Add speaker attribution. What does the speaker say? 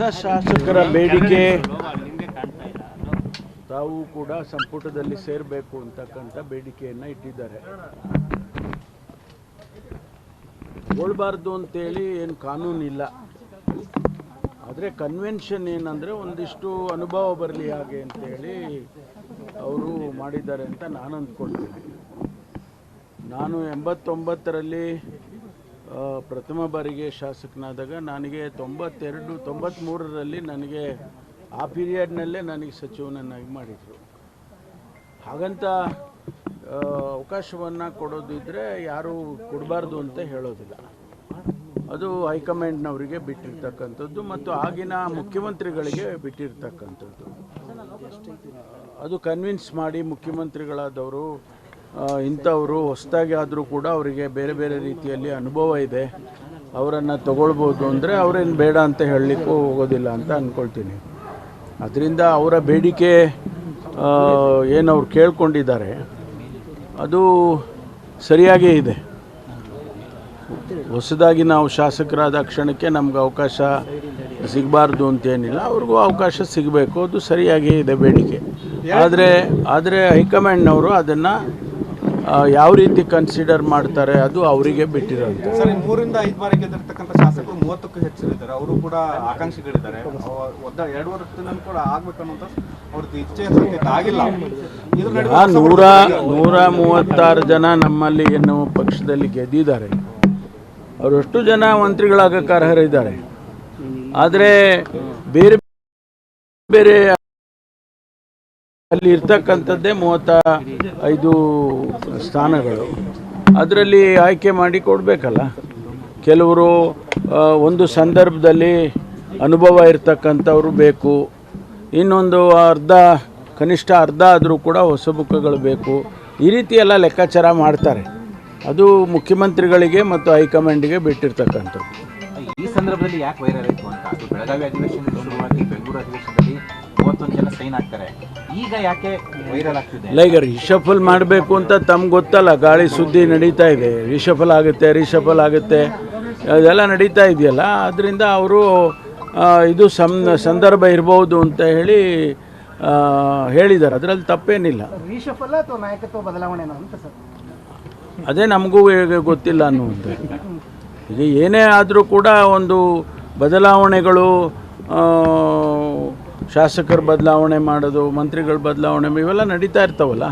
Speaker 1: ಹೊಸ ಶಾಸಕರ ಬೇಡಿಕೆ ತಾವು ಕೂಡ ಸಂಪುಟದಲ್ಲಿ ಸೇರಬೇಕು ಅಂತಕ್ಕಂಥ ಬೇಡಿಕೆಯನ್ನು ಇಟ್ಟಿದ್ದಾರೆ. ಹೋಗಬಾರ್ದು ಅಂತೇಳಿ ಏನು ಕಾನೂನಿಲ್ಲ. ಆದರೆ ಕನ್ವೆನ್ಷನ್ ಏನಂದರೆ ಒಂದಿಷ್ಟು ಅನುಭವ ಬರಲಿ ಹಾಗೆ ಅಂತೇಳಿ ಅವರು ಮಾಡಿದ್ದಾರೆ ಅಂತ ನಾನು ಅಂದ್ಕೊಳ್ತೀನಿ. ನಾನು 89ರಲ್ಲಿ ಪ್ರಥಮ ಬಾರಿಗೆ ಶಾಸಕನಾದಾಗ ನನಗೆ 93ರಲ್ಲಿ ನನಗೆ ಆ ಪೀರಿಯಡ್ನಲ್ಲೇ ನನಗೆ ಸಚಿವನನ್ನಾಗಿ ಮಾಡಿದರು. ಹಾಗಂತ ಅವಕಾಶವನ್ನು ಕೊಡೋದಿದ್ದರೆ ಯಾರೂ ಕೊಡಬಾರ್ದು ಅಂತ ಹೇಳೋದಿಲ್ಲ. ಅದು ಹೈಕಮಾಂಡ್ನವರಿಗೆ ಬಿಟ್ಟಿರ್ತಕ್ಕಂಥದ್ದು ಮತ್ತು ಆಗಿನ ಮುಖ್ಯಮಂತ್ರಿಗಳಿಗೆ ಬಿಟ್ಟಿರ್ತಕ್ಕಂಥದ್ದು. ಅದು ಕನ್ವಿನ್ಸ್ ಮಾಡಿ ಮುಖ್ಯಮಂತ್ರಿಗಳಾದವರು ಇಂಥವರು ಹೊಸದಾಗಿ ಆದರೂ ಕೂಡ ಅವರಿಗೆ ಬೇರೆ ಬೇರೆ ರೀತಿಯಲ್ಲಿ ಅನುಭವ ಇದೆ, ಅವರನ್ನು ತಗೊಳ್ಬೋದು ಅಂದರೆ ಅವರೇನು ಬೇಡ ಅಂತ ಹೇಳಲಿಕ್ಕೂ ಹೋಗೋದಿಲ್ಲ ಅಂತ ಅಂದ್ಕೊಳ್ತೀನಿ. ಅದರಿಂದ ಅವರ ಬೇಡಿಕೆ ಏನು ಅವ್ರು ಕೇಳ್ಕೊಂಡಿದ್ದಾರೆ ಅದು ಸರಿಯಾಗೇ ಇದೆ. ಹೊಸದಾಗಿ ನಾವು ಶಾಸಕರಾದ ಕ್ಷಣಕ್ಕೆ ನಮ್ಗೆ ಅವಕಾಶ ಸಿಗಬಾರ್ದು ಅಂತೇನಿಲ್ಲ, ಅವ್ರಿಗೂ ಅವಕಾಶ ಸಿಗಬೇಕು, ಅದು ಸರಿಯಾಗೇ ಇದೆ ಬೇಡಿಕೆ. ಆದರೆ ಹೈಕಮಾಂಡ್ನವರು ಅದನ್ನು ಯಾವ ರೀತಿ ಕನ್ಸಿಡರ್ ಮಾಡ್ತಾರೆ ಅದು ಅವರಿಗೆ ಬಿಟ್ಟಿರೋದು.
Speaker 2: ಸರ್, 3ರಿಂದ 5 ಬಾರಿ ಗೆದ್ದಿರ್ತಕ್ಕಂಥ ಶಾಸಕರು 30ಕ್ಕೂ ಹೆಚ್ಚಿದ್ದಾರೆ. ಅವರು ಕೂಡ ಆಕಾಂಕ್ಷಿಗಳಿದ್ದಾರೆ. 2 ವರ್ಷದಿಂದ ಕೂಡ ಆಗ್ಬೇಕನ್ನೋಂಥ ಅವ್ರದ್ದು ಇಚ್ಛೆ ಆಗಿಲ್ಲ.
Speaker 1: 136 ಜನ ನಮ್ಮಲ್ಲಿ ಏನು ಪಕ್ಷದಲ್ಲಿ ಗೆದ್ದಿದ್ದಾರೆ. ಅವರಷ್ಟು ಜನ ಮಂತ್ರಿಗಳಾಗಕ್ಕೆ ಅರ್ಹರಿದ್ದಾರೆ. ಆದರೆ ಬೇರೆ ಬೇರೆ ಅಲ್ಲಿ ಇರ್ತಕ್ಕಂಥದ್ದೇ 35 ಸ್ಥಾನಗಳು. ಅದರಲ್ಲಿ ಆಯ್ಕೆ ಮಾಡಿ ಕೊಡಬೇಕಲ್ಲ. ಕೆಲವರು ಒಂದು ಸಂದರ್ಭದಲ್ಲಿ ಅನುಭವ ಇರ್ತಕ್ಕಂಥವ್ರು ಬೇಕು, ಇನ್ನೊಂದು ಕನಿಷ್ಠ ಅರ್ಧ ಆದರೂ ಕೂಡ ಹೊಸ ಮುಖಗಳು ಬೇಕು. ಈ ರೀತಿ ಎಲ್ಲ ಲೆಕ್ಕಾಚಾರ ಮಾಡ್ತಾರೆ. ಅದು ಮುಖ್ಯಮಂತ್ರಿಗಳಿಗೆ ಮತ್ತು ಹೈಕಮಾಂಡಿಗೆ ಬಿಟ್ಟಿರ್ತಕ್ಕಂಥದ್ದು.
Speaker 3: ಈ ಸಂದರ್ಭದಲ್ಲಿ ಯಾಕೆ ವೈರಲ್ ಆಯಿತು ಅಂತ, ಅದು ಬೆಳಗಾವಿ ಅಧಿವೇಶನದಲ್ಲಿ ಶುರುವಾಗಿ ಬೆಂಗಳೂರು ಅಧಿವೇಶನದಲ್ಲಿ 31 ಜನ ಸೈನ್ ಆಗ್ತಾರೆ, ಈಗ ಯಾಕೆ ವೈರಲ್ ಆಗ್ತಿದೆ?
Speaker 1: ಇಲ್ಲ, ಈಗ ರಿಷಫಲ್ ಮಾಡಬೇಕು ಅಂತ ತಮ್ಗೆ ಗೊತ್ತಲ್ಲ, ಗಾಳಿ ಸುದ್ದಿ ನಡೀತಾ ಇದೆ. ರಿಷಫಲ್ ಆಗುತ್ತೆ ಅದೆಲ್ಲ ನಡೀತಾ ಇದೆಯಲ್ಲ. ಅದರಿಂದ ಅವರು ಇದು ಸಂದರ್ಭ ಇರ್ಬೋದು ಅಂತ ಹೇಳಿದ್ದಾರೆ. ಅದರಲ್ಲಿ ತಪ್ಪೇನಿಲ್ಲ.
Speaker 4: ರಿಷಫಲ್ ಅಥವಾ ನಾಯಕತ್ವ ಬದಲಾವಣೆ ಅಂತ ಸರ್,
Speaker 1: ಅದೇ ನಮಗೂ ಗೊತ್ತಿಲ್ಲ ಅನ್ನುವಂಥ. ಈಗ ಏನೇ ಆದರೂ ಕೂಡ ಒಂದು ಬದಲಾವಣೆಗಳು, ಶಾಸಕರ ಬದಲಾವಣೆ ಮಾಡೋದು, ಮಂತ್ರಿಗಳ ಬದಲಾವಣೆ ಇವೆಲ್ಲ ನಡೀತಾ ಇರ್ತಾವಲ್ಲ.